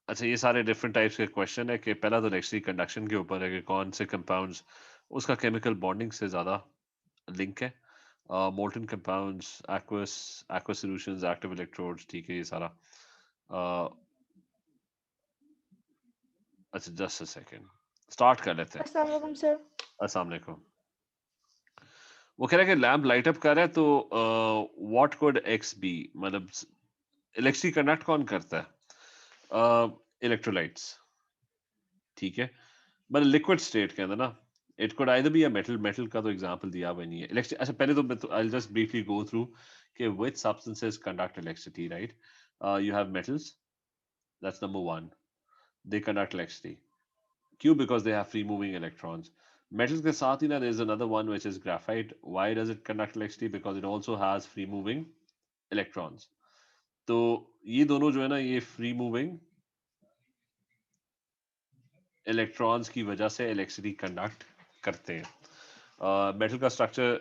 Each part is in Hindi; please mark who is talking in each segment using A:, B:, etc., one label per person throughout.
A: अच्छा, ये सारे डिफरेंट टाइप्स के क्वेश्चन है कि पहला तो इलेक्ट्रिक कंडक्शन के ऊपर है कि कौन से कंपाउंड्स उसका केमिकल बॉन्डिंग से ज़्यादा लिंक है। Molten compounds, aqueous solutions, active electrodes, ठीक है ये सारा। अ, अच्छा जस्ट अ सेकंड, स्टार्ट कर लेते हैं।
B: अस्सलाम वालेकुम सर।
A: अस्सलाम वालेकुम। वो कह रहा है कि लैंप लाइट अप कर रहा है तो व्हाट कुड एक्स बी, मतलब इलेक्ट्रिक कंडक्ट कौन करता है? इलेक्ट्रोलाइट्स, ठीक है। मतलब लिक्विड स्टेट के अंदर ना, it could either be a metal, metal का तो एग्जांपल दिया हुआ नहीं है। इलेक्ट्रिक, अच्छा पहले तो मैं तो I will just briefly go through कि which substances conduct electricity, right? You have metals, that's number 1, they conduct electricity. क्यों? Because they have free moving electrons. Metals के साथ ही ना there is another one which is graphite. Why does it conduct electricity? Because it also has free moving electrons. तो ये दोनों जो है ना, ये फ्री मूविंग इलेक्ट्रॉन्स की वजह से इलेक्ट्रिसिटी कंडक्ट करते हैं। मेटल का स्ट्रक्चर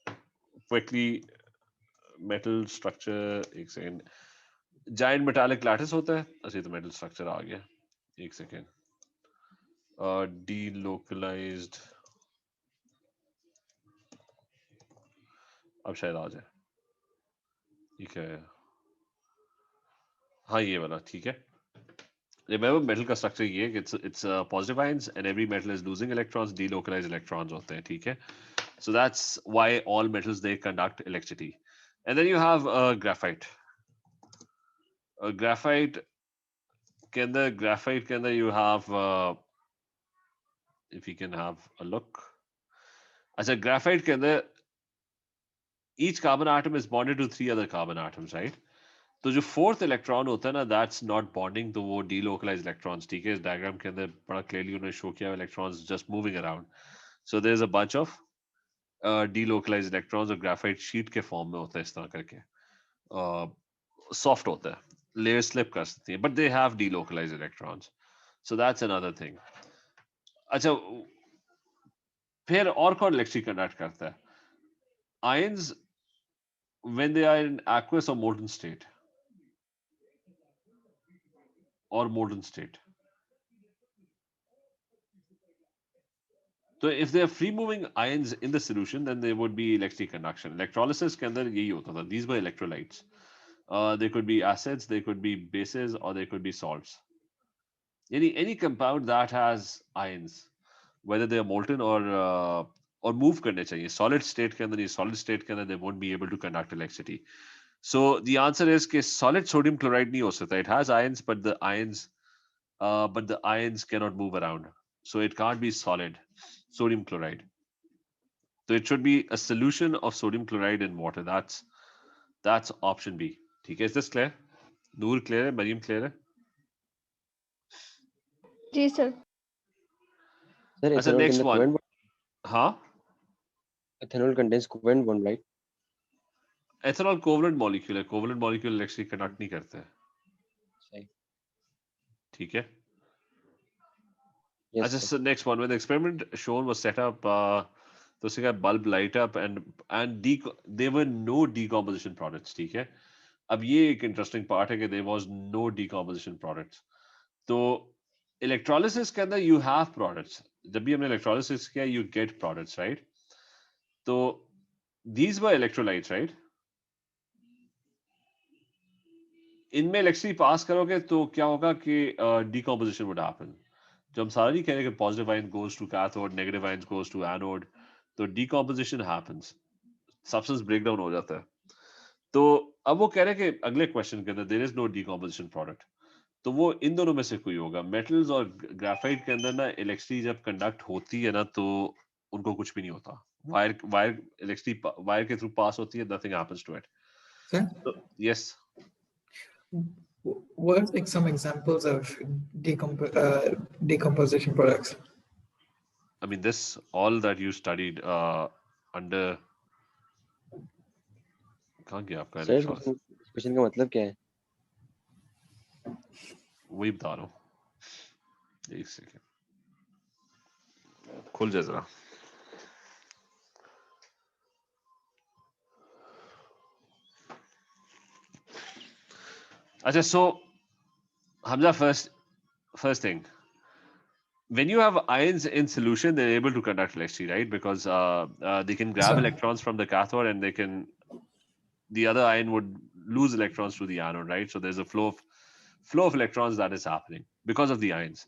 A: क्विकली, मेटल स्ट्रक्चर, एक सेकेंड, जायंट मेटालिक लैटिस होता है। अच्छा ये तो मेटल स्ट्रक्चर आ गया, एक सेकेंड। डीलोकलाइज्ड, अब शायद आ जाए, ठीक है। हाँ ये वाला ठीक है। रिमेंबर मेटल का स्ट्रक्चर ये है कि it's positive ions and every metal is losing electrons, delocalised electrons होते हैं, ठीक है। So that's why all metals they conduct electricity. And then you have graphite. Graphite के अंदर you have if you can have a look. अच्छा graphite के अंदर each carbon atom is bonded to 3 other carbon atoms, right? तो जो फोर्थ इलेक्ट्रॉन होता है ना, दैट्स नॉट बॉन्डिंग, तो वो डीलोकलाइज इलेक्ट्रॉन्स, ठीक है। इस डायग्राम के अंदर बड़ा क्लियरली उन्होंने शो किया electrons just moving around. So there is a bunch of delocalise electrons और ग्राफाइट शीट के फॉर्म में होता है इस तरह करके। सॉफ्ट होता है, लेयर स्लिप कर सकती है, but they have delocalise electrons. So that's another thing. अच्छा फिर और कौन इलेक्ट्रिक कंडक्ट करता है? Ions when they are in aqueous और मोल्टन स्टेट, और मोल्टन स्टेट। तो if they are free moving ions in the solution then there would be electric conduction. Electrolysis के अंदर यही होता था, these were electrolytes. They could be acids, they could be bases, or they could be salts. Any compound that has ions, whether they are molten or move करने चाहिए solid state के अंदर, ये solid state के अंदर they won't be able to conduct electricity. So the answer is कि solid sodium chloride नहीं हो सकता. It has ions, but the ions cannot move around. So it can't be solid sodium chloride. So it should be a solution of sodium chloride in water. That's option B. ठीक है, is this clear? Noor clear है, मरीम clear है?
B: जी सर।
C: सर
A: अच्छा
C: इथेनॉल के
A: नेक्स्ट
C: अंदर
A: वन।
C: कोवेलेंट
A: हाँ,
C: ethanol contains covalent bond right?
A: Ethanol covalent molecule है, कोवलेंट मॉलिक्यूल इलेक्ट्रिक कंडक्ट नहीं करते हैं,
C: सही।
A: ठीक है।
C: Yes sir.
A: अच्छा next one, when the experiment shown was set up, तो उससे क्या bulb light up and there were no decomposition products, ठीक है। अब ये एक इंटरेस्टिंग पार्ट है कि there was no decomposition products. तो इलेक्ट्रोलिसिस के अंदर यू हैव प्रोडक्ट्स, जब भी हमने इलेक्ट्रोलिसिस किया यू गेट प्रोडक्ट्स, राइट? तो दीज वर इलेक्ट्रोलाइट्स, राइट? इनमें इलेक्ट्रिसिटी पास करोगे तो क्या होगा कि डीकंपोजिशन वुड हैपन। जो हम सारा नहीं कह रहे कि positive ion goes to cathode, negative ion goes to anode, तो decomposition happens, substance break down हो जाता है। तो अब वो कह रहे हैं कि अगले क्वेश्चन के अंदर there is no decomposition product, तो वो इन दोनों में से कोई होगा। मेटल्स और ग्राफाइट के अंदर ना इलेक्ट्रिसिटी जब कंडक्ट होती है ना, तो उनको कुछ भी नहीं होता। वायर वायर इलेक्ट्रिसिटी वायर के थ्रू पास होती है, nothing happens to it.
D: Sir,
A: तो yes,
D: what are like some examples of decomposition products?
A: I mean this all that you studied under, कहाँ गया आपका
C: सर इस
A: इलेक्ट्रॉन?
C: क्वेश्चन का मतलब क्या है?
A: वही बता रहा हूँ, एक सेकेंड खुल जाए जरा। अच्छा सो Hamza, first thing, when you have ions in solution, they're able to conduct electricity, right? Because they can grab
D: Sir.
A: electrons from the cathode, and the other ion would lose electrons to the anode, right? So there's a flow of electrons that is happening because of the ions.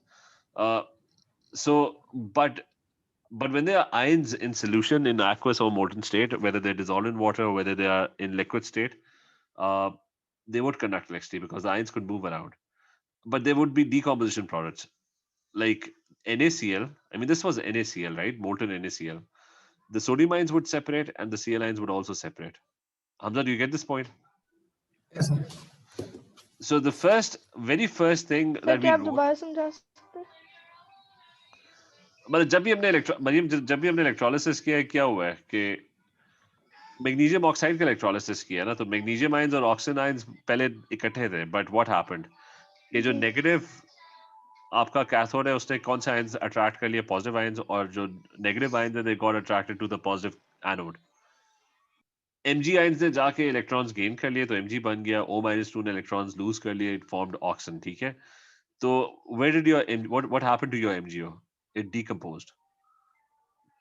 A: But when there are ions in solution in aqueous or molten state, whether they're dissolved in water or whether they are in liquid state, uh, they would conduct electricity because the ions could move around. But there would be decomposition products like NaCl. I mean, this was NaCl, right? Molten NaCl. The sodium ions would separate and the Cl ions would also separate. Hamza, do you get this point?
D: Yes, sir.
A: So the very first thing
B: sir
A: that we
B: क्या आप
A: wrote,
B: दोबारा समझा सकते हैं?
A: मतलब जब भी हमने इलेक्ट्रोलिसिस किया है, क्या हुआ है कि मैग्नीशियम ऑक्साइड का इलेक्ट्रोलिसिस किया ना, तो मैग्नीशियम आयंस और ऑक्सीजन आयंस पहले इकट्ठे थे, बट व्हाट हैपेंड, ये जो
B: जी।
A: नेगेटिव आपका कैथोड है उसने कौन सा आयंस अट्रैक्ट कर लिया, पॉजिटिव आयंस, और जो नेगेटिव आयंस है they got attracted to the positive anode. Mg ions ने जाके इलेक्ट्रॉन्स गेन कर लिए तो Mg बन गया, O-2 ने इलेक्ट्रॉन्स लूज कर लिए, इट फॉर्म्ड ऑक्सीजन. ठीक है, तो where did your what happened to your MgO? It decomposed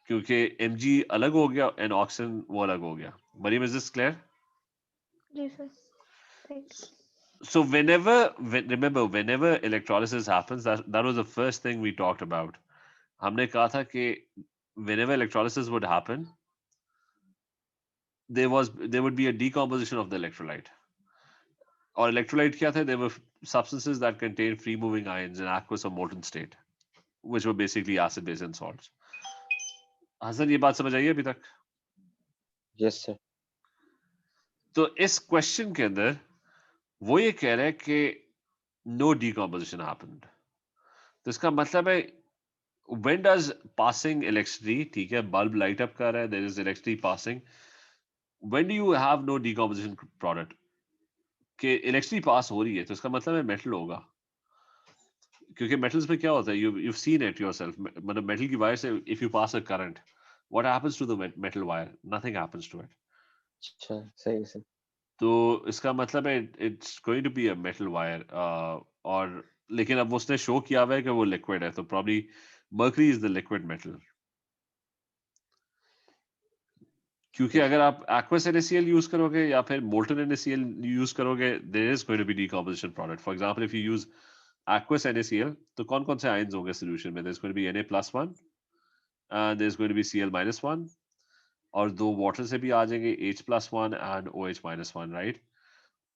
A: क्योंकि Mg अलग हो गया एंड ऑक्सीजन वो अलग हो गया. Mariam, is this clear?
B: जी sir, thank you.
A: So whenever electrolysis happens, that was the first thing we talked about. हमने कहा था कि whenever electrolysis would happen, there would be a decomposition of the electrolyte. और electrolyte क्या थे? They were substances that contain free moving ions in aqueous or molten state, which were basically acid, base and salts. Hasan, ये बात समझ आई है अभी तक?
C: Yes, sir.
A: तो इस क्वेश्चन के अंदर वो ये कह रहा है कि no decomposition happened. तो इसका मतलब है when does passing electricity, ठीक है, bulb light up कर रहा है, there is electricity passing, when do you have no decomposition product? कि electricity pass हो रही है तो इसका मतलब है metal होगा, क्योंकि metals में क्या होता है, you've seen it yourself, मतलब metal की wire से if you pass a current, what happens to the metal wire? Nothing happens to it.
C: अच्छा, सही सर.
A: तो इसका मतलब है it's going to be a metal wire. और लेकिन अब उसने शो किया हुआ है कि वो liquid है, तो probably mercury is the liquid metal. क्योंकि अगर आप aqueous NaCl यूज करोगे या फिर molten NaCl यूज करोगे, there is going to be decomposition product. For example, if you use aqueous NaCl, तो कौन कौन से ions होंगे solution में? There's going to be Na+1 and there's going to be Cl-1, और दो water से भी आ जाएंगे, H+1 and OH-1, right?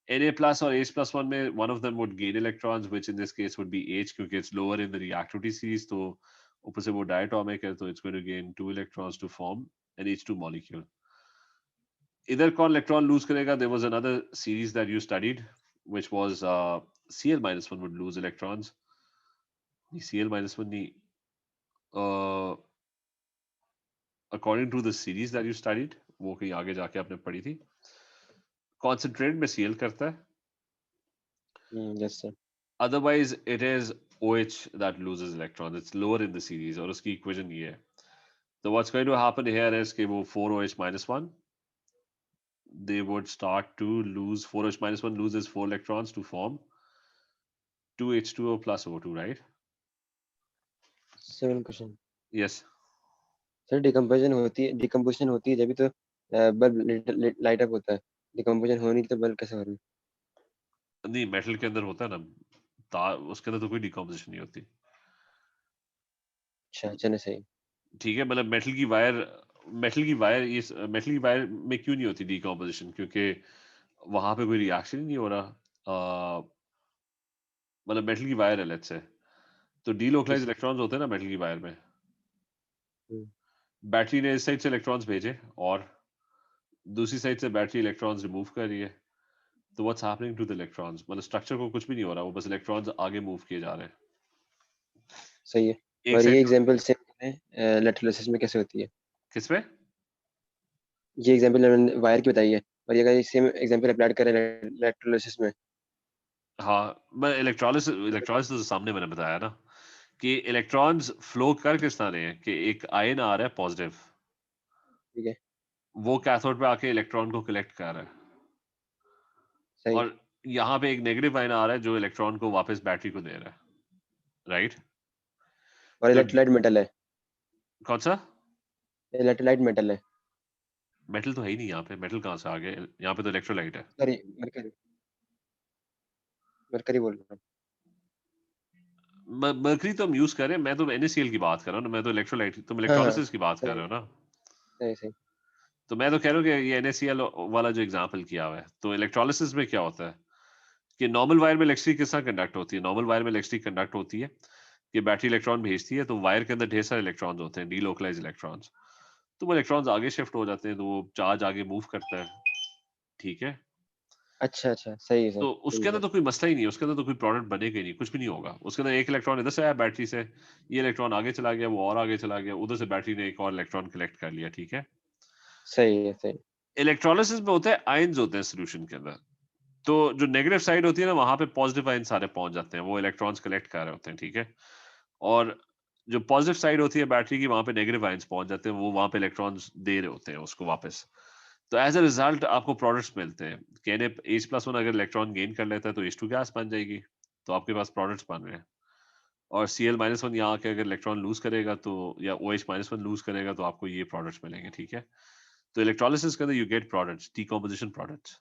A: Na+ और H+1 में one of them would gain electrons, which in this case would be H, क्योंकि it's lower in the reactivity series, तो ऊपर से वो diatomic है, तो it's going to gain 2 electrons to form an H2 molecule. इधर कौन इलेक्ट्रॉन लूज करेगा? There was another series that you studied, which was Cl-1 would lose electrons. Cl-1 नहीं, according to the series that you studied, वो कहीं आगे जाके आपने पढ़ी थी. Concentrate में Cl करता है.
C: Yes, sir.
A: Otherwise, it is OH that loses electrons. It's lower in the series, और उसकी equation ये है. So what's going to happen here is कि वो 4OH-1, they would start to lose, 4OH-1 loses 4 electrons to form 2H2O plus O2, right?
C: 7 question.
A: Yes.
C: Sir decomposition होती है जब भी तो बल्ब लाइट अप होता है. डिकम्पोजिशन होनी तो बल्ब कैसे हो रहा है?
A: नहीं, मेटल के अंदर होता है ना, उसके अंदर तो कोई डिकम्पोजिशन नहीं होती.
C: अच्छा, चलो सही.
A: ठीक है, मतलब मेटल की वायर में क्यों नहीं होती डिकम्पोजिशन? क्योंकि वहां पे कोई रिएक्शन ही नहीं हो रहा. मतलब मेटल की वायर है, लेट्स से, तो डीलोकलाइज इलेक्ट्रॉन्स होते हैं ना मेटल की वायर में. बैटरी ने इस साइड से इलेक्ट्रॉन्स भेजे और दूसरी साइड से बैटरी इलेक्ट्रॉन्स रिमूव कर रही है, तो what's happening to the electrons? मतलब स्ट्रक्चर को कुछ भी नहीं हो रहा, वो बस इलेक्ट्रॉन्स आगे मूव किए जा रहे हैं.
C: सही है.
A: एक
C: और ये
A: साइड
C: एग्जांपल सेम है इलेक्ट्रोलिसिस में कैसे होती है?
A: किसमें?
C: ये एग्जांपल मैंने वायर की बताई है, और ये अगर सेम एग्जांपल अप्लाई करें इलेक्ट्रोलिसिस में.
A: हाँ, मैं इलेक्ट्रोलिसिस तो सामने मैंने बताया ना कि इलेक्ट्रॉन्स फ्लो कर किस तरह रहे हैं कि एक आयन आ रहा है पॉजिटिव,
C: ठीक है,
A: वो कैथोड पे आके इलेक्ट्रॉन को कलेक्ट कर रहा है,
C: सही.
A: और यहाँ पे एक नेगेटिव आयन आ रहा है जो इलेक्ट्रॉन को वापस बैटरी को दे रहा है, राइट?
C: और
A: तो
C: इलेक्ट्रोलाइट मेटल है,
A: कौन सा?
C: इलेक्ट्रोलाइट मेटल है,
A: मेटल तो है ही नहीं यहाँ पे, मेटल कहाँ से आ गया? यहाँ पे तो इलेक्ट्रोलाइट है।
C: सॉरी मरकरी, मरकरी बोल रहा हूँ।
A: मर्करी तो हम यूज कर रहे हैं, मैं तो NaCl की बात कर रहा हूँ ना, मैं तो इलेक्ट्रोलाइट, तुम
C: हाँ हाँ
A: इलेक्ट्रोलिसिस की बात कर रहे
C: सही
A: हो ना।
C: सही सही।
A: तो मैं तो कह रहा हूँ कि ये NaCl वाला जो एग्जांपल किया हुआ है, तो इलेक्ट्रोलिसिस में क्या होता है कि नॉर्मल वायर में इलेक्ट्रिसिटी किस तरह कंडक्ट होती है? नॉर्मल वायर में इलेक्ट्रिसिटी कंडक्ट होती है कि बैटरी इलेक्ट्रॉन भेजती है, तो वायर के अंदर ढेर सारे इलेक्ट्रॉन्स होते हैं, डीलोकलाइज इलेक्ट्रॉन्स। तो वो इलेक्ट्रॉन्स आगे शिफ्ट हो जाते हैं, तो वो चार्ज आगे मूव करता है, ठीक है?
C: अच्छा अच्छा सही है सर,
A: तो
C: सही
A: उसके
C: है
A: अंदर
C: सर।
A: तो कोई मसला ही नहीं है, उसके अंदर तो कोई प्रोडक्ट बनेगा ही नहीं, कुछ भी नहीं होगा। उसके अंदर एक इलेक्ट्रॉन इधर से आया बैटरी से, ये इलेक्ट्रॉन आगे चला गया, वो और आगे चला गया, उधर से बैटरी ने एक और इलेक्ट्रॉन कलेक्ट कर लिया, ठीक है?
C: सही है सही।
A: इलेक्ट्रोलिसिस में होता है आयंस होते हैं सोल्यूशन के अंदर, तो जो नेगेटिव साइड होती है ना, वहां पे पॉजिटिव आयन सारे पहुंच जाते हैं, वो इलेक्ट्रॉन्स कलेक्ट कर रहे होते हैं, ठीक है? और जो पॉजिटिव साइड होती है बैटरी की, वहां पे नेगेटिव आयंस पहुंच जाते हैं, वो वहां पे इलेक्ट्रॉन्स दे रहे होते हैं उसको वापस। तो एज अ रिजल्ट आपको प्रोडक्ट्स मिलते हैं। कहने H+1 अगर इलेक्ट्रॉन गेन कर लेता है तो H2 गैस बन जाएगी, तो आपके पास प्रोडक्ट्स बन रहे हैं। और Cl-1 यहाँ आके अगर इलेक्ट्रॉन लूज करेगा तो, या OH-1 लूज करेगा, तो आपको ये प्रोडक्ट्स मिलेंगे, ठीक है? तो इलेक्ट्रोलिसिस के अंदर you get products, decomposition products,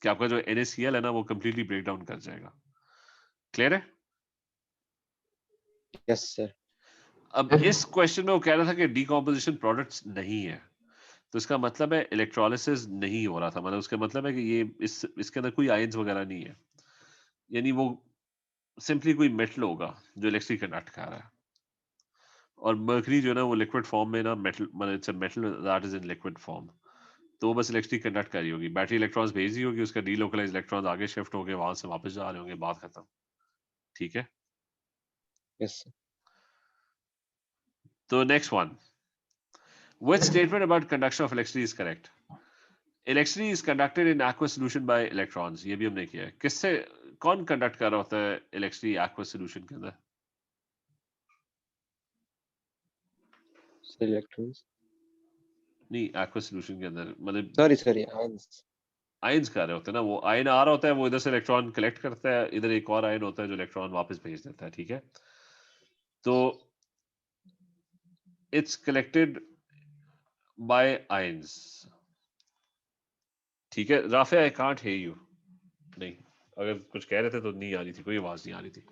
A: कि आपका जो NaCl है ना, वो कंप्लीटली ब्रेक डाउन कर जाएगा। क्लियर है?
C: Yes sir.
A: अब इस क्वेश्चन में वो कह रहा था कि डिकम्पोजिशन प्रोडक्ट्स नहीं है, तो इसका मतलब है इलेक्ट्रोलिसिस नहीं हो रहा था, मतलब उसका मतलब है कि ये इसके अंदर कोई आयंस वगैरह नहीं है, यानी वो सिंपली कोई मेटल होगा जो इलेक्ट्रिक कंडक्ट कर रहा है। और मर्करी जो है ना, वो लिक्विड फॉर्म में ना, मेटल, मतलब it's a metal that is in liquid form, तो वो बस इलेक्ट्रिक कंडक्ट कर रही होगी, बैटरी इलेक्ट्रॉन्स भेज रही होगी, उसका डीलोकलाइज इलेक्ट्रॉन्स आगे शिफ्ट हो गए, वहां से वापस जा रहे होंगे, बात खत्म, ठीक है?
C: Yes sir.
A: तो next one, which statement about conduction of electricity is correct? Electricity is conducted in aqueous solution by electrons, ये भी हमने किया है। किससे, कौन कंडक्ट कर रहा होता है इलेक्ट्रिसिटी एक्वस सॉल्यूशन के अंदर?
C: इलेक्ट्रॉन्स,
A: नहीं, एक्वस सॉल्यूशन के अंदर मतलब
C: सॉरी सॉरी आयंस।
A: आयंस कर रहे होते हैं ना, वो आयन आ रहा होता है, वो इधर से इलेक्ट्रॉन कलेक्ट करता है, इधर एक और आयन होता है जो इलेक्ट्रॉन वापस भेज देता है, ठीक है? तो इट्स कलेक्टेड बाय आयंस, ठीक है? Rafe, I can't hear you. नहीं, अगर कुछ कह रहे थे तो नहीं आ रही थी, कोई आवाज नहीं आ रही थी।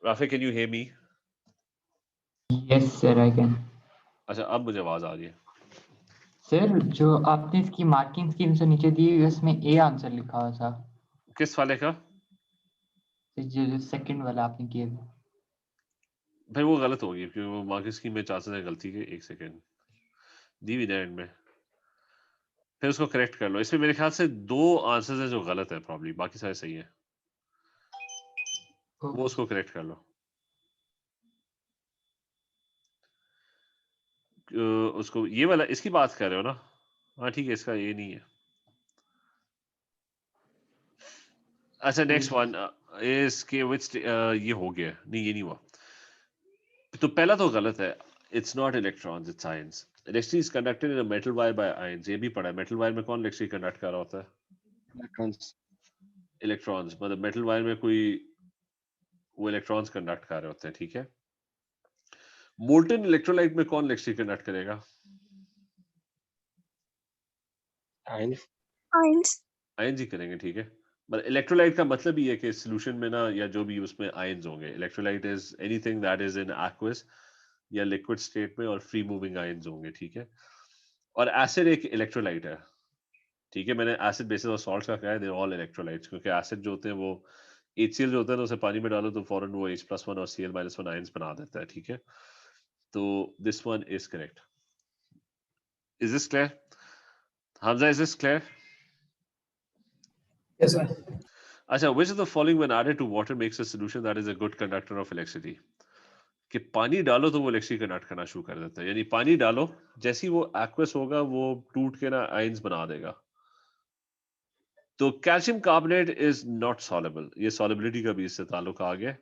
A: Rafe, can you hear me?
E: Yes, sir, I can.
A: अच्छा, अब मुझे आवाज आ रही है।
E: सर, जो आपने इसकी मार्किंग स्कीम से नीचे दी हुई है, उसमें ए आंसर लिखा हुआ था,
A: किस वाले का?
E: जो सेकंड वाला आपने किया था।
A: भाई वो गलत होगी, क्योंकि वो मार्किंग स्कीम में चांसेस है गलती के। एक सेकेंड, दी हुई एंड में, फिर उसको करेक्ट कर लो। इसमें मेरे ख्याल से 2 आंसर्स हैं जो गलत है, प्रॉब्ली बाकी सारे सही है, वो उसको करेक्ट कर लो। उसको, ये वाला, इसकी बात कर रहे हो ना? हाँ ठीक है, इसका ये नहीं है। अच्छा, नेक्स्ट वन, इसके विच, ये हो गया नहीं, ये नहीं हुआ। तो पहला तो गलत है, it's not electrons, it's ions. Electricity is conducted in a metal wire by ions, ये भी पढ़ा है। मेटल वायर में कौन इलेक्ट्रिसिटी कंडक्ट कर रहा होता है?
C: इलेक्ट्रॉन्स।
A: इलेक्ट्रॉन्स, मतलब मेटल वायर में कोई, वो इलेक्ट्रॉन्स कंडक्ट कर रहे होते हैं, ठीक है? मोल्टन इलेक्ट्रोलाइट में कौन इलेक्ट्रिसिटी कंडक्ट करेगा?
C: आयंस।
B: Ions.
A: आयंस ही करेंगे, ठीक है? मतलब इलेक्ट्रोलाइट का मतलब ही है कि सोल्यूशन में ना, या जो भी उसमें आयंस होंगे। Electrolyte is anything that is in aqueous या लिक्विड स्टेट में, और फ्री मूविंग आयंस होंगे, ठीक है? और एसिड एक इलेक्ट्रोलाइट है, ठीक है? मैंने एसिड, बेसिस और सॉल्ट्स का कहा है, दे ऑल इलेक्ट्रोलाइट्स, क्योंकि एसिड जो होते हैं वो HCl जो होता है ना, उसे पानी में डालो तो फौरन वो H+1 और Cl-1 आयंस बना देता है, ठीक है? तो this one is correct. Is this clear? Hamza, is this clear?
D: Yes, sir.
A: अच्छा, which of the following when added to water makes a solution that is a good conductor of electricity? कि पानी डालो तो वो इलेक्ट्रिसिटी कंडक्ट करना शुरू कर देता है, यानी पानी डालो, जैसे ही वो एक्वस होगा वो टूट के ना आयंस बना देगा। तो calcium carbonate is not soluble, ये सॉलेबिलिटी का भी इससे ताल्लुक आ गया,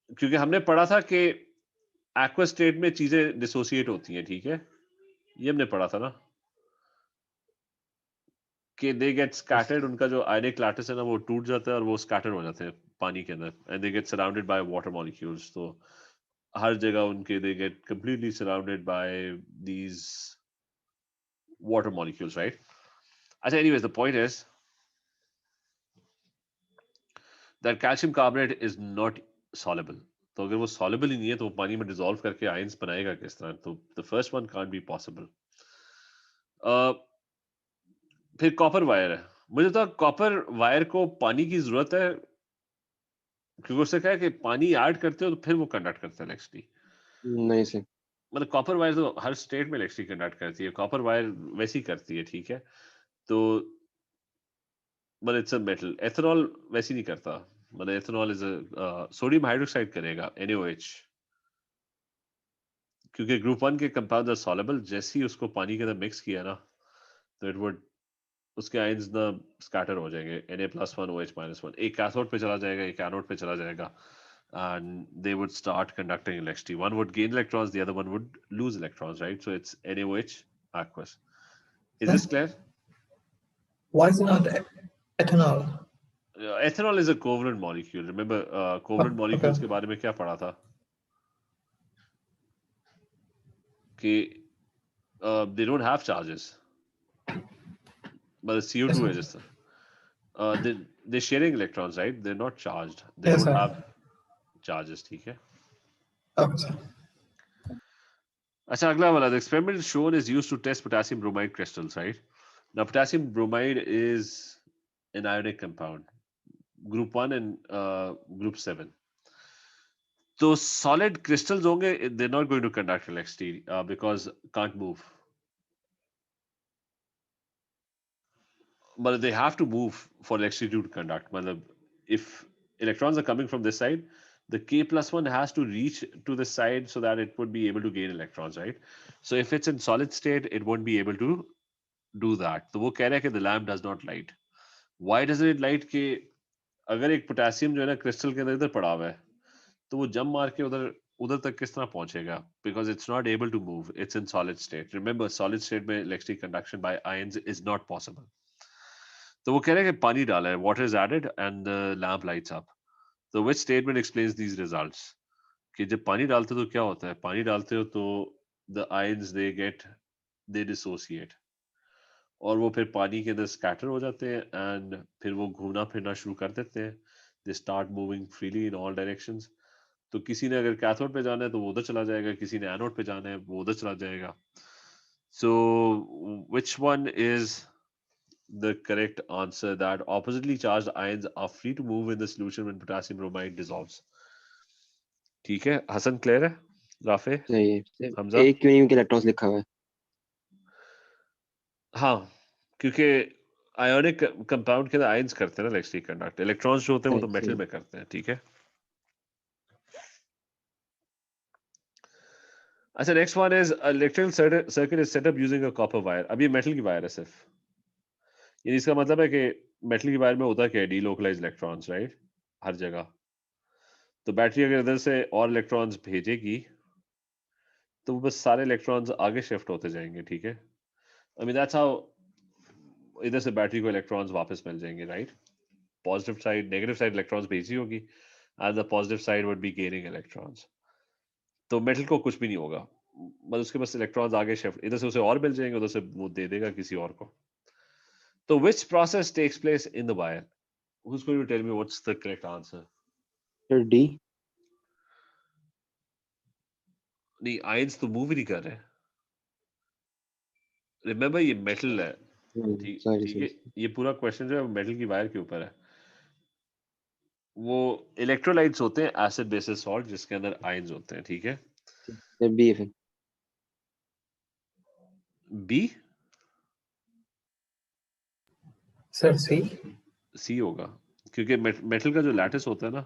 A: क्योंकि हमने पढ़ा था कि एक्वस स्टेट में चीजें डिसोसिएट होती हैं, ठीक है? ये हमने पढ़ा था ना। कि they get scattered, उनका जो ionic lattice है ना वो टूट जाता है और वो scattered हो जाते हैं पानी के अंदर, and they get surrounded by water molecules. तो हर जगह उनके they get completely surrounded by these water molecules, right? अच्छा, anyways, the point is that calcium carbonate is not soluble. तो अगर वो soluble ही नहीं है तो वो पानी में dissolve करके ions बनाएगा किस तरह? तो the first one can't be possible. फिर कॉपर वायर है, मुझे तो कॉपर वायर को पानी की जरूरत है क्योंकि उससे क्या है कि पानी ऐड करते हो तो फिर वो कंडक्ट करता है इलेक्ट्रिसिटी.
C: नहीं सर.
A: मतलब कॉपर वायर तो हर स्टेट में इलेक्ट्रिसिटी कंडक्ट करती है, कॉपर वायर वैसी करती है, ठीक है. तो मतलब इट्स अ मेटल. एथेनॉल वैसी नहीं करता, मतलब एथेनॉल इज सोडियम हाइड्रोक्साइड करेगा NaOH, क्योंकि ग्रुप 1 के कंपाउंड आर सॉल्युबल. जैसे ही उसको पानी के अंदर मिक्स किया ना तो इट वुड उसके आयंस ना स्कैटर हो जाएंगे, Na+1 OH-1. एक कैथोड पे चला जाएगा, एक एनोड पे चला जाएगा, and they would start conducting electricity. One would gain electrons, the other one would lose electrons, right? So it's NaOH aqueous. Is this clear?
D: Why is it not ethanol?
A: Ethanol is a covalent molecule. Remember, covalent
D: Oh,
A: molecules
D: okay.
A: के बारे में क्या पढ़ा था? कि they don't have charges. But the CO2
D: Yes,
A: is just they're sharing electrons, right? They're not charged. They
D: Yes,
A: don't
D: sir.
A: have charges, ठीक है?
D: Okay, sir.
A: अच्छा, अगला वाला. The experiment shown is used to test potassium bromide crystals, right? Now, potassium bromide is an ionic compound, group 1 and group 7. So solid crystals होंगे, they're not going to conduct electricity because can't move. But they have to move for electricity to conduct. मतलब if electrons are coming from this side, the K+1 has to reach to the side so that it would be able to gain electrons, right? So if it's in solid state, it won't be able to do that. तो वो कह रहा है कि the lamp does not light. Why doesn't it light? कि अगर एक पोटेशियम जो है ना क्रिस्टल के अंदर इधर पड़ा हुआ है तो वो जंप मार के उधर उधर तक किस तरह पहुंचेगा? Because it's not able to move. It's in solid state. Remember, solid state में electric conduction by ions is not possible. तो वो कह रहे हैं कि पानी डाला है, water is added and the lamp lights up. So which statement explains these results? कि जब पानी डालते हो तो क्या होता है? पानी डालते हो तो the ions they dissociate और वो फिर पानी के अंदर स्कैटर हो जाते हैं एंड फिर वो घूमना फिरना शुरू कर देते हैं. They start moving freely in all directions. तो किसी ने अगर कैथोड पे जाना है तो वो उधर चला जाएगा, किसी ने एनोड पे जाना है वो उधर चला जाएगा. So which one is the correct answer that oppositely charged ions are free to move in the solution when potassium bromide dissolves? ठीक है, हसन क्लियर है? राफे,
C: सही है सर.
A: हमजा?
C: एक क्यों नहीं उनके इलेक्ट्रॉन्स लिखा हुआ है?
A: हाँ, क्योंकि आयोनिक कंपाउंड के अंदर आयंस करते हैं ना इलेक्ट्रिक कंडक्ट. इलेक्ट्रॉन्स जो होते हैं वो तो मेटल में करते हैं, ठीक है. अच्छा, next one is electrical circuit is set up using a copper wire. अब ये मेटल की वायर है सिर्फ. ये इसका मतलब है कि मेटल की वायर में होता क्या है? डीलोकलाइज इलेक्ट्रॉन्स, राइट, हर जगह. तो बैटरी अगर इधर से और इलेक्ट्रॉन्स भेजेगी तो वो बस सारे इलेक्ट्रॉन्स आगे शिफ्ट होते जाएंगे, ठीक है. आई मीन दैट्स हाउ इधर से बैटरी को इलेक्ट्रॉन्स वापस मिल जाएंगे, right. Positive side negative side electrons भेजी होगी and the positive side would be gaining electrons. तो मेटल को कुछ भी नहीं होगा, मतलब उसके बस इलेक्ट्रॉन्स आगे शिफ्ट, इधर से उसे और मिल जाएंगे, उधर से वो दे देगा किसी और को. तो which process takes place in the wire? Who's going to tell me what's the correct answer?
C: Sir D.
A: नहीं, आयंस तो मूव ही नहीं कर रहे. रिमेंबर ये मेटल है, ठीक है. ये पूरा क्वेश्चन जो है मेटल की वायर के ऊपर है. वो इलेक्ट्रोलाइट्स होते हैं, एसिड बेसिस सॉल्ट, जिसके अंदर आयंस होते हैं, ठीक है.
C: सर बी है फिर.
A: बी?
D: Sir, C.
A: सी होगा, क्योंकि मेटल का जो लैटिस होता है ना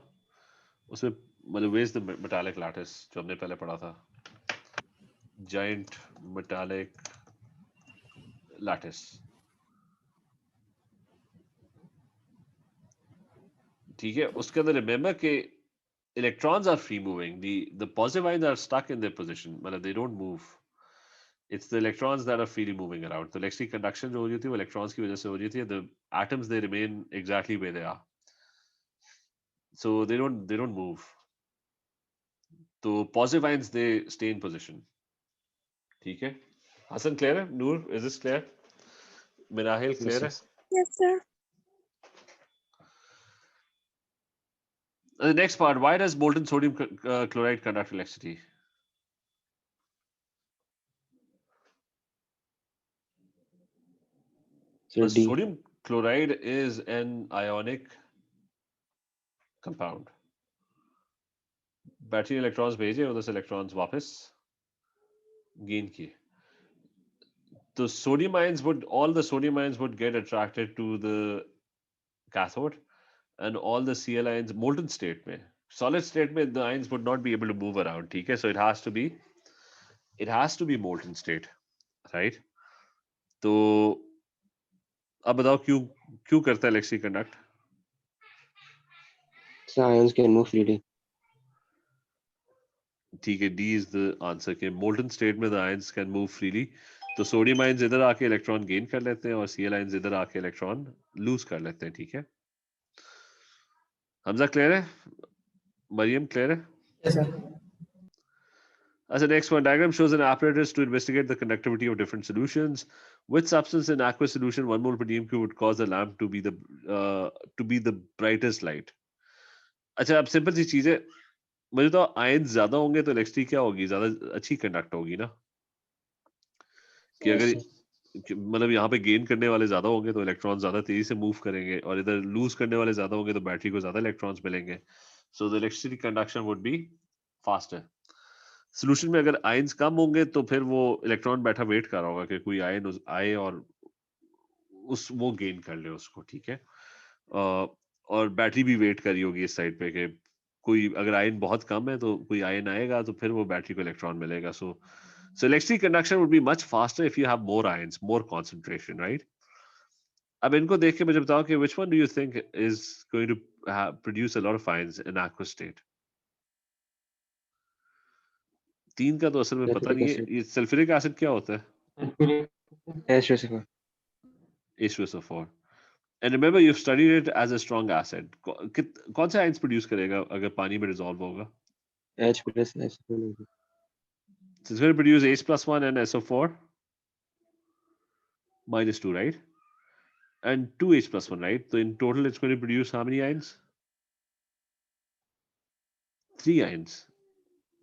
A: उसमें मतलब वेज द मेटालिक लैटिस जो हमने पहले पढ़ा था, जायंट मेटालिक लैटिस, ठीक है. उसके अंदर रिमेंबर कि electrons are free moving, the positive ions are stuck in their position, मतलब they don't move. It's the electrons that are freely moving around. तो electric conduction जो हो रही होती है वो electrons की वजह से हो रही होती है. The atoms they remain exactly where they are. So they don't move. तो positive ions they stay in position. ठीक है? Hassan clear है? Noor, is this clear? Mirahil clear
C: Yes,
A: है?
C: sir.
B: Yes, sir.
A: The next part, why does molten sodium chloride conduct electricity?
C: So D.
A: Sodium chloride is an ionic compound. Battery electrons भेजे उधर से इलेक्ट्रॉन्स वापस गेन किए. तो sodium ions all the sodium ions would get attracted to the cathode, and all the Cl ions molten state में, solid state में the ions would not be able to move around. ठीक है? So it has to be molten state, right? तो अब बताओ क्यों करता है electric conduct?
C: So ions can move freely.
A: ठीक है, डी इज द आंसर के मोल्टन स्टेट में the ions can move freely. तो सोडियम आयंस इधर आके इलेक्ट्रॉन गेन कर लेते हैं और Cl आयंस इधर आके इलेक्ट्रॉन लूज कर लेते हैं. ठीक है, हमजा क्लियर है? मरियम क्लियर है?
D: Yes, sir.
A: As the next one, diagram shows an apparatus to investigate the conductivity of different solutions. Which substance in aqueous solution 1 mole per dm cube would cause the lamp to be the brightest light? अच्छा, अब सिंपल सी चीज है, मुझे तो आयंस ज्यादा होंगे तो इलेक्ट्रिसिटी क्या होगी, ज्यादा अच्छी कंडक्ट होगी ना. कि
B: Yes,
A: अगर
B: sir.
A: मतलब यहाँ पे गेन करने वाले ज्यादा होंगे तो इलेक्ट्रॉन ज्यादा तेजी से मूव करेंगे, और इधर लूज करने वाले ज्यादा होंगे तो बैटरी को ज्यादा इलेक्ट्रॉन्स मिलेंगे. So the electricity conduction would be faster. Solution में अगर आयंस कम होंगे तो फिर वो इलेक्ट्रॉन बैठा वेट कर रहा होगा कि कोई आयन आए और वो गेन कर ले उसको. ठीक है, और बैटरी भी वेट कर रही होगी इस साइड पे कि कोई अगर आयन बहुत कम है तो कोई आयन आएगा तो फिर वो बैटरी को इलेक्ट्रॉन मिलेगा. So electric conduction would be much faster if you have more ions, more concentration, right? अब इनको देख के मुझे बताओ कि which one do you think is going to produce a lot of ions in aqueous state? तीन का तो असल में पता
C: Sulfuric
A: नहीं है.
C: acid.
A: ये सल्फ्यूरिक एसिड क्या होता है?
E: sulfuric
C: H2SO4.
A: H2SO4. And remember you've studied it as a strong acid. कौन से ions produce करेगा अगर पानी में dissolve होगा?
C: H plus SO4.
A: So it's going to produce H plus 1 and SO4 minus 2, right? And 2H plus 1, right? So in total it's going to produce how many ions? 3 ions.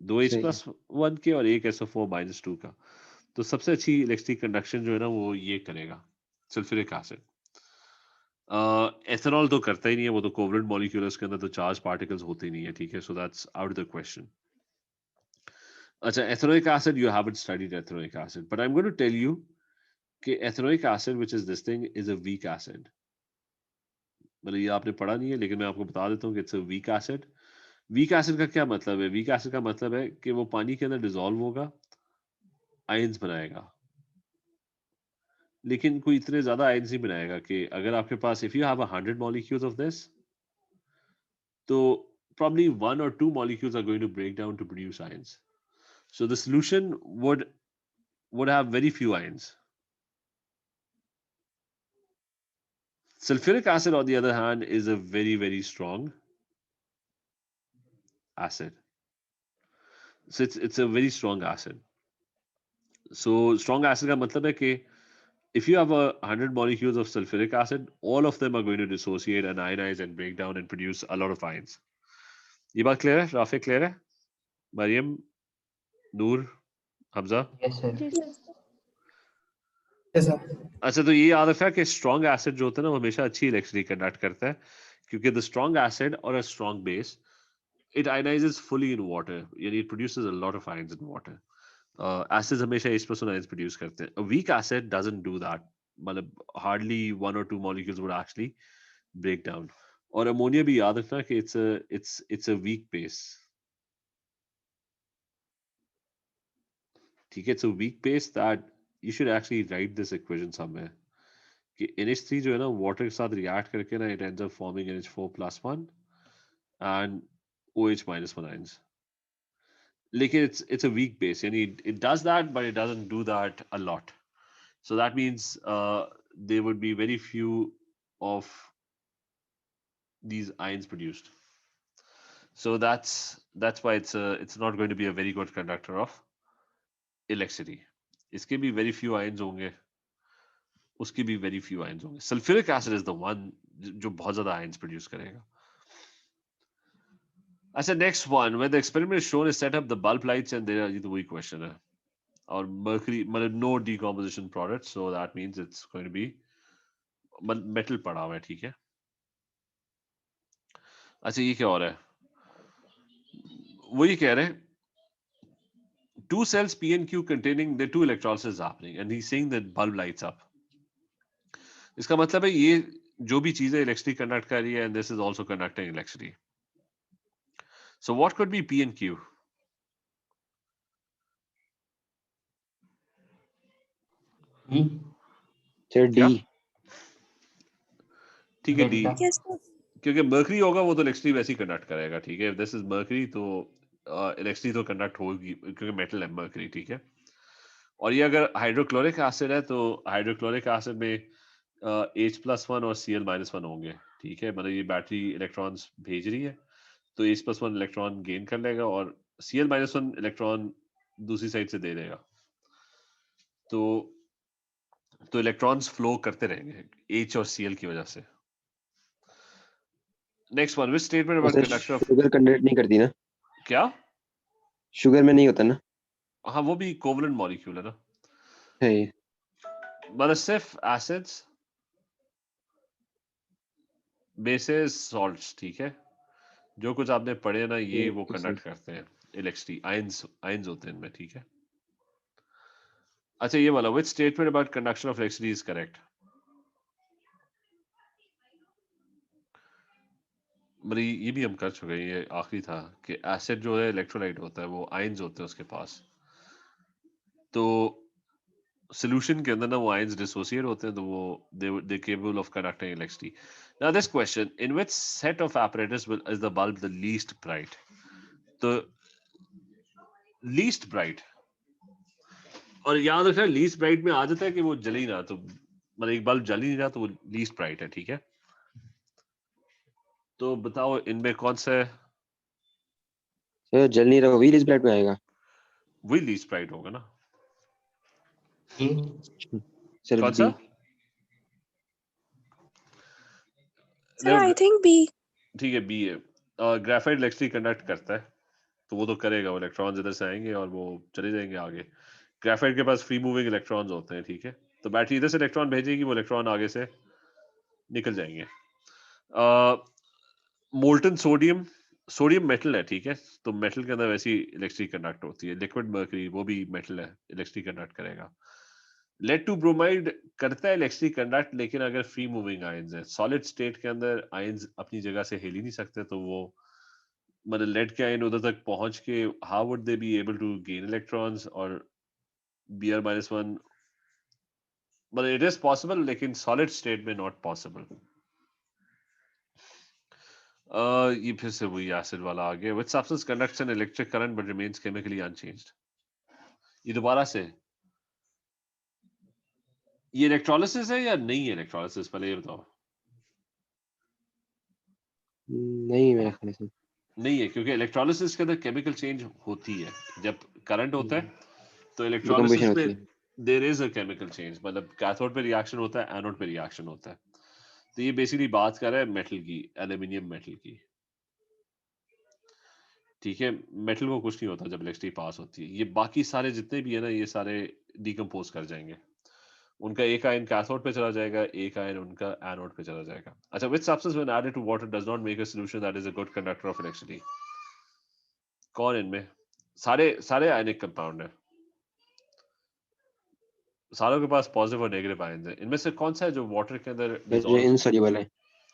A: 2H
C: सही
A: plus 1 के और एक SO4 minus 2 का. तो सबसे अच्छी इलेक्ट्रिक कंडक्शन जो है ना वो ये करेगा सल्फ्यूरिक एसिड. एथेनॉल तो करता ही नहीं है, वो तो कोवलेंट मॉलिक्यूल है, उसके अंदर तो चार्ज पार्टिकल्स होते ही नहीं है. ठीक है, so that's out the question. अच्छा, ethanoic acid, you haven't studied ethanoic acid, but I am going to tell you कि ethanoic acid which is this thing is a weak acid. मतलब ये आपने पढ़ा नहीं है लेकिन मैं आपको बता देता हूँ कि it's a weak acid. Weak acid का क्या मतलब है? वीक एसिड का मतलब है कि वो पानी के अंदर डिसॉल्व होगा, आयंस बनाएगा, लेकिन कोई इतने ज्यादा आयंस नहीं बनाएगा कि अगर आपके पास if you have 100 molecules of this, तो probably 1 or 2 molecules are going to break down to produce ions. So the solution would have very few ions. Sulfuric acid, on the other hand, is a very, very strong acid. So it's a very strong acid. So strong acid का मतलब है कि if you have 100 molecules of sulfuric acid, all of them are going to dissociate and ionize and break down and produce a lot of ions. ये बात clear है? राफे clear है? मरियम, नूर, Hamza?
E: yes sir.
B: Yes, sir.
D: Yes, sir.
A: अच्छा, तो ये याद रखना कि स्ट्रॉन्ग एसिड जो होता है ना वो हमेशा अच्छी इलेक्ट्रिसिटी कंडक्ट करता है, क्योंकि द स्ट्रॉन्ग एसिड और a strong base it ionises fully in water, यानी it produces a lot of ions in water. Acids हमेशा H+ आयंस प्रोड्यूस करते हैं. A weak acid doesn't do that. मतलब hardly 1 or 2 molecules would actually break down. और अमोनिया भी याद रखना कि इट्स अ वीक बेस. ठीक है, it's a weak base that you should actually write this equation somewhere. कि NH3 जो है ना वाटर के साथ रिएक्ट करके ना it ends up forming NH4+1 and OH-1 ions. लेकिन it's a weak base, यानी it does that but it doesn't do that a lot. So that means there would be very few of these ions produced. So that's why it's not going to be a very good conductor of electricity. इसके भी very few ions होंगे, उसके भी very few ions होंगे. Sulfuric acid is the one जो बहुत ज़्यादा ions produce करेगा. I said next one, when the experiment is shown is set up the bulb lights and there, ये तो वही question है. और mercury मतलब no decomposition product, so that means it's going to be metal पड़ा हुआ है, ठीक है. अच्छा ये क्या हो रहा है? वही कह रहे हैं, two cells P and Q containing the two electrolysis happening and he's saying that bulb lights up. इसका मतलब है ये जो भी चीजें इलेक्ट्रिसिटी कंडक्ट कर रही है and this is also conducting electricity. So what could be P and Q?
E: E
C: sir
A: क्या?
C: डी.
A: ठीक है डी,
E: डेल्टा
B: Yes, sir.
A: क्योंकि मर्करी होगा वो तो इलेक्ट्रिसिटी वैसे ही कंडक्ट करेगा, ठीक है. दिस इज मर्करी तो इलेक्ट्रिसिटी तो कंडक्ट होगी क्योंकि मेटल है मर्करी, ठीक है. और ये अगर हाइड्रोक्लोरिक एसिड है तो हाइड्रोक्लोरिक एसिड में H+1 और Cl-1 होंगे, ठीक है. मतलब ये बैटरी इलेक्ट्रॉन्स भेज रही है तो H+1 इलेक्ट्रॉन गेन कर लेगा और Cl-1 इलेक्ट्रॉन दूसरी साइड से दे देगा. तो इलेक्ट्रॉन्स फ्लो करते रहेंगे H और Cl की वजह से. Next one, which statement about
C: sir
A: conduction of
C: sugar conduct नहीं करती ना,
A: क्या?
C: शुगर में नहीं होता ना.
A: हाँ वो भी कोवलेंट मॉलिक्यूल है ना.
C: है ये.
A: मतलब सिर्फ एसिड्स, बेसेस, सॉल्ट्स, ठीक है. जो कुछ आपने पढ़े ना ये वो
C: ओके सर.
A: कंडक्ट करते हैं इलेक्ट्रिसिटी. आयंस आयंस होते हैं इनमें, ठीक है. अच्छा ये वाला, which statement about conduction of electricity is correct? मतलब ये भी हम कर चुके हैं, ये आखिरी था कि एसिड जो है इलेक्ट्रोलाइट होता है, वो आयंस होते हैं उसके पास. तो solution के अंदर ना वो ions dissociate होते हैं तो वो they capable of conducting electricity. Now this question, in which set of apparatus is the bulb the least bright? तो least bright, और याद रखना least bright में आ जाता है कि वो जल ही ना, तो मतलब एक बल्ब जल ही नहीं रहा तो वो least bright है, ठीक है. तो बताओ इनमें कौन सा है?
C: सर जल नहीं रहा, वही लिस्ट ब्लैक में आएगा.
A: वही least bright होगा ना.
E: ए
C: सर
A: कौन
C: बी.
A: सा?
B: Sir, I think B.
A: ठीक है बी है. ग्रेफाइट इलेक्ट्रिसिटी कंडक्ट करता है तो वो तो करेगा, वो इलेक्ट्रॉन्स इधर से आएंगे और वो चले जाएंगे आगे. ग्रेफाइट के पास फ्री मूविंग इलेक्ट्रॉन्स होते हैं, ठीक है. तो बैटरी इधर से इलेक्ट्रॉन भेजेगी, वो इलेक्ट्रॉन आगे से निकल जाएंगे. मोल्टन सोडियम, सोडियम मेटल है, ठीक है. तो मेटल के अंदर वैसी इलेक्ट्रिसिटी कंडक्ट होती है. लिक्विड मर्करी वो भी मेटल है, इलेक्ट्रिसिटी कंडक्ट करेगा. लेड टू ब्रोमाइड करता है इलेक्ट्रिसिटी कंडक्ट, लेकिन अगर फ्री मूविंग आयंस है, सॉलिड स्टेट के अंदर आयंस अपनी जगह से हिल ही नहीं सकते, तो वो मतलब लेड के आयन उधर तक पहुंच के how would they be able to gain electrons और Br-1, मतलब इट इज पॉसिबल लेकिन सॉलिड स्टेट में नॉट पॉसिबल. ये फिर से वही एसिड वाला आ गया. Which substance conducts an electric current but remains chemically unchanged? ये दोबारा से, ये इलेक्ट्रोलिसिस है या नहीं है इलेक्ट्रोलिसिस, पहले ये बताओ.
C: नहीं मेरे ख्याल से.
A: नहीं है, क्योंकि इलेक्ट्रोलिसिस के अंदर केमिकल चेंज होती है. जब करंट होता है तो
C: डिकम्पोजिशन
A: इलेक्ट्रोलिसिस
C: होती
A: में
C: है.
A: There is a chemical change. मतलब कैथोड पे रिएक्शन होता है, एनोड पे रिएक्शन होता है. तो ये बेसिकली बात कर रहा है मेटल की, एल्यूमिनियम मेटल की, ठीक है. मेटल को कुछ नहीं होता जब इलेक्ट्रिसिटी पास होती है. ये बाकी सारे जितने भी है ना, ये सारे डिकम्पोज कर जाएंगे. उनका एक आयन कैथोड पे चला जाएगा, एक आयन उनका एनोड पे चला जाएगा. अच्छा, which substance when added to water does not make a solution that is a good conductor of electricity? कौन इनमें? सारे सारे आयनिक कंपाउंड है, सारों के पास पॉजिटिव और नेगेटिव आयंस हैं. इनमें से कौन सा है जो वाटर के अंदर
C: जो
A: डिसॉल्व?
C: इनसॉल्युबल है.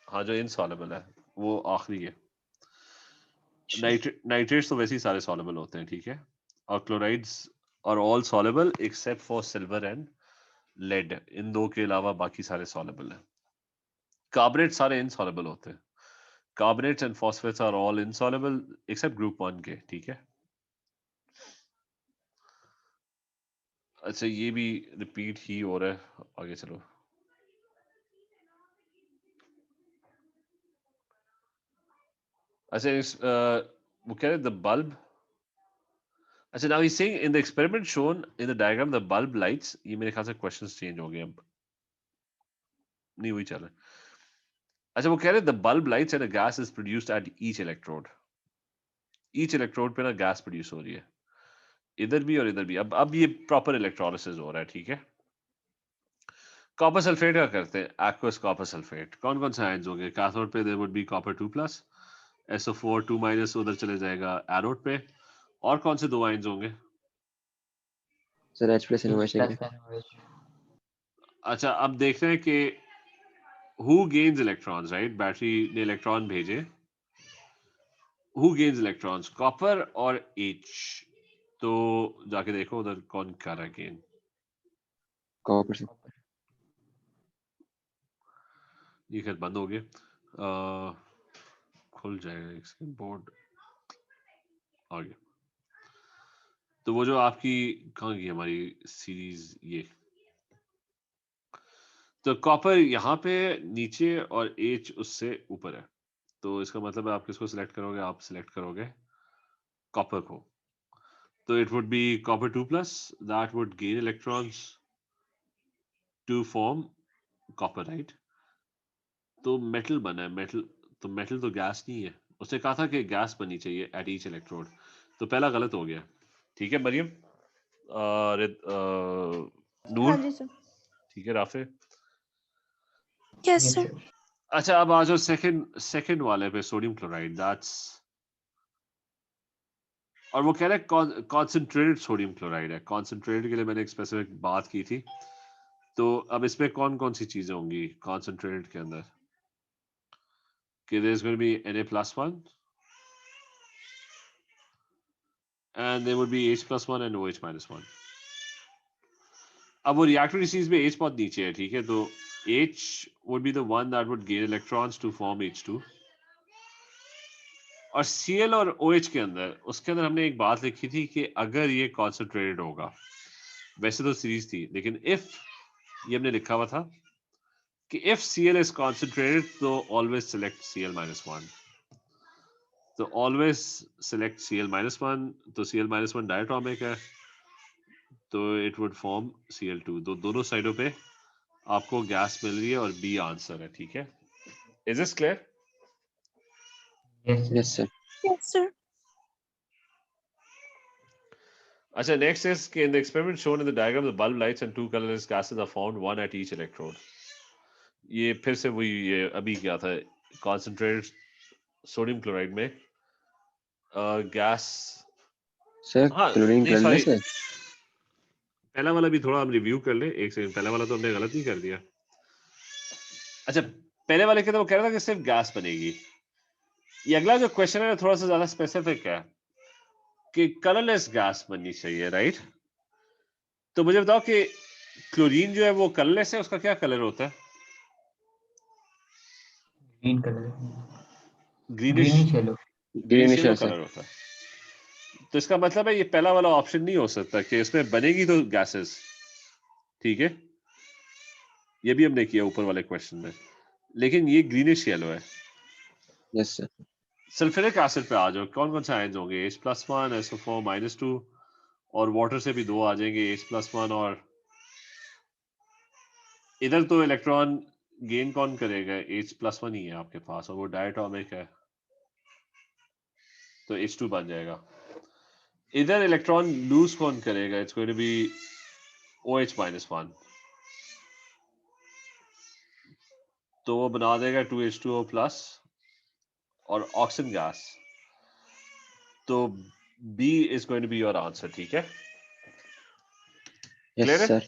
A: हाँ जो इनसॉल्युबल है वो आखिरी है. नाइट्रेट्स तो वैसे ही सारे सॉल्युबल होते हैं, ठीक है. और chlorides are all soluble except for silver and lead. इन दो के अलावा बाकी सारे सॉल्युबल हैं. कार्बोनेट सारे इनसॉल्युबल होते हैं. Carbonates and phosphates are all insoluble except group 1 के, ठीक है. अच्छा ये भी रिपीट ही हो रहा है, आगे चलो। अच्छा वो कह रहे द बल्ब, अच्छा now he saying in the experiment shown in the diagram the bulb lights, ये मेरे ख्याल से क्वेश्चंस चेंज हो गए अब, नहीं वही चल रहा है। अच्छा वो कह रहे the bulb lights and a gas is produced at each electrode, each electrode पे ना गैस प्रोड्यूस हो रही है, इधर भी और इधर भी। अब ये प्रॉपर इलेक्ट्रोलिसिस हो रहा है, ठीक है। कॉपर सल्फेट का करते हैं, एक्वस कॉपर सल्फेट। कौन कौन से आयंस होंगे? कैथोड पे there would be copper 2+, SO4 2- उधर चले जाएगा एनोड पे। और कौन से दो आयंस होंगे?
C: Sir H+
E: H
C: NOH
E: plus
C: चाहिए।
E: NOH।
A: अच्छा अब देखते हैं कि who gains electrons, right? Battery ने इलेक्ट्रॉन भेजे, हु गेन्स इलेक्ट्रॉन्स, कॉपर और H। तो जाके देखो उधर कौन कर रहा है गेन।
C: कॉपर से।
A: ये खैर बंद हो गया, खुल जाएगा एक सेकंड, बोर्ड आ गया। तो वो जो आपकी कहाँ गई हमारी सीरीज, ये तो कॉपर यहाँ पे नीचे और H उससे ऊपर है, तो इसका मतलब है आप किसको सिलेक्ट करोगे? आप सिलेक्ट करोगे कॉपर को। तो it would be copper 2+, that would gain electrons to form copper, right? तो मेटल बना है, मेटल, तो मेटल तो गैस नहीं है। उसने कहा था कि गैस बननी चाहिए एट ईच इलेक्ट्रोड, तो पहला गलत हो गया। ठीक है मरियम, नूर,
B: हाँ जी सर।
A: ठीक है Rafe.
B: Yes
E: Yes,
B: sir.
E: sir.
A: अच्छा अब आ जाओ सेकंड वाले पे, सोडियम क्लोराइड, दैट्स, और वो कह रहा है कॉन्सेंट्रेटेड सोडियम क्लोराइड है। कॉन्सेंट्रेटेड के लिए मैंने एक स्पेसिफिक बात की थी। तो अब इसमें कौन कौन सी चीजें होंगी कॉन्सेंट्रेटेड के अंदर? कि there is going to be Na+1 and there would be H+1 and OH-1। अब वो रिएक्टर में H बहुत नीचे है, ठीक है, तो H would be the one that would gain electrons to form H2। और Cl और OH के अंदर, उसके अंदर हमने एक बात लिखी थी कि अगर ये कॉन्सेंट्रेटेड होगा, वैसे तो सीरीज थी, लेकिन इफ, ये हमने लिखा हुआ था कि if Cl is concentrated तो always select Cl-1। तो always select Cl-1, तो Cl-1 डायटोमिक है, तो इट वुड फॉर्म Cl2। तो दोनों साइडों पे आपको गैस मिल रही है और बी आंसर है, ठीक है। Is this clear?
E: Yes, sir.
C: Yes sir.
B: Yes sir.
A: अच्छा नेक्स्ट इज कि in the experiment shown in the diagram the bulb lights and two colourless gases are found one at each electrode. ये फिर से वही, ये अभी क्या था, कॉन्सेंट्रेटेड सोडियम क्लोराइड में गैस।
C: सर
A: हाँ
C: क्लोरीन
A: नहीं सॉरी,
C: कलरलेस है।
A: पहला वाला भी थोड़ा हम रिव्यू कर ले, एक सेकंड। पहला वाला तो हमने गलत नहीं कर दिया। अच्छा पहले वाले के तो वो कह रहा था कि सिर्फ गैस बनेगी। ये अगला जो क्वेश्चन है थोड़ा सा ज्यादा स्पेसिफिक है कि कलरलेस गैस बननी चाहिए, राइट? तो मुझे बताओ कि क्लोरीन जो है वो कलरलेस है, उसका क्या कलर होता है?
E: Green color.
A: Greenish,
E: Greenish yellow.
A: Greenish
C: greenish है
A: येलो
C: सर।
A: कलर होता है। तो इसका मतलब है ये पहला वाला ऑप्शन नहीं हो सकता कि इसमें बनेगी तो गैसेस, ठीक है, ये भी हमने किया ऊपर वाले क्वेश्चन में, लेकिन ये ग्रीनिश येलो है।
C: Yes sir.
A: सल्फ्यूरिक एसिड पे आ जाओ, कौन कौन से आयंस होंगे? H+1 SO4 -2, और वाटर से भी दो आ जाएंगे, H+1। और इधर तो इलेक्ट्रॉन गेन कौन करेगा? H+1 ही है आपके पास, और वो डायटोमिक है, तो H2 बन जाएगा। इधर इलेक्ट्रॉन लूज कौन करेगा? It's going to B OH-1, तो वो बना देगा 2H2O+ और ऑक्सीजन गैस। तो B is going to be your answer, ठीक है,
C: यस
A: क्लियर है?
C: सर।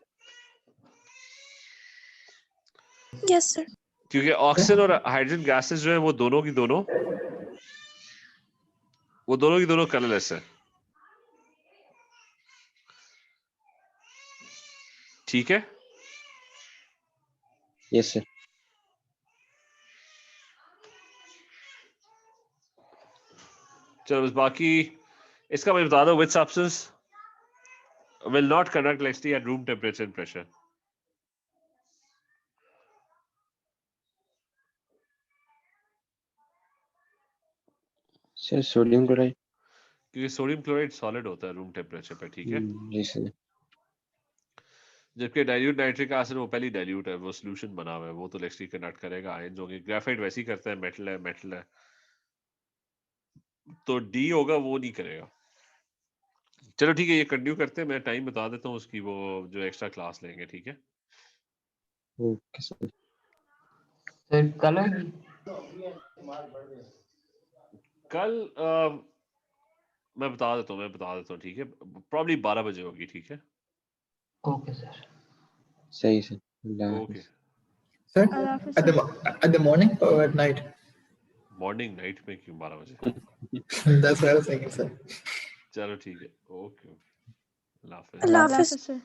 B: Yes sir.
A: क्योंकि ऑक्सीजन और हाइड्रोजन गैसेस जो है वो दोनों की दोनों कलरलेस है, ठीक है।
C: Yes sir.
A: चलो बस बाकी इसका मुझे बता दो, which substance will not conduct electricity at room temperature and pressure.
C: Sir sodium chloride.
A: क्योंकि सोडियम क्लोराइड सॉलिड होता है रूम टेम्परेचर पे, ठीक है।
C: जी सर।
A: जबकि डाइल्यूट नाइट्रिक एसिड वो पहली डाइल्यूट है, वो सॉल्यूशन बना हुआ है, वो तो इलेक्ट्रिसिटी कंडक्ट करेगा, आयंस होंगे। ग्रेफाइट वैसे ही करता है, मेटल है, तो डी होगा, वो नहीं करेगा। चलो ठीक है, ये कंटिन्यू करते हैं, मैं टाइम बता देता हूँ उसकी, वो जो एक्स्ट्रा क्लास लेंगे, ठीक है।
C: Okay sir.
E: सर कल होगी?
A: कल मैं बता देता हूँ, ठीक है। प्रॉब्ली 12 बजे होगी, ठीक है।
E: Okay sir.
C: सही sir. Allah
A: okay.
C: Hafiz.
D: Sir,
B: Allah Hafiz,
D: at the at the morning or at night?
A: Morning, night में क्यों 12 बजे?
D: That's what I was thinking, sir.
A: चलो ठीक है, ओके, अल्लाह हाफिज।
B: Allah
E: Allah
B: Hafiz. Hafiz, sir.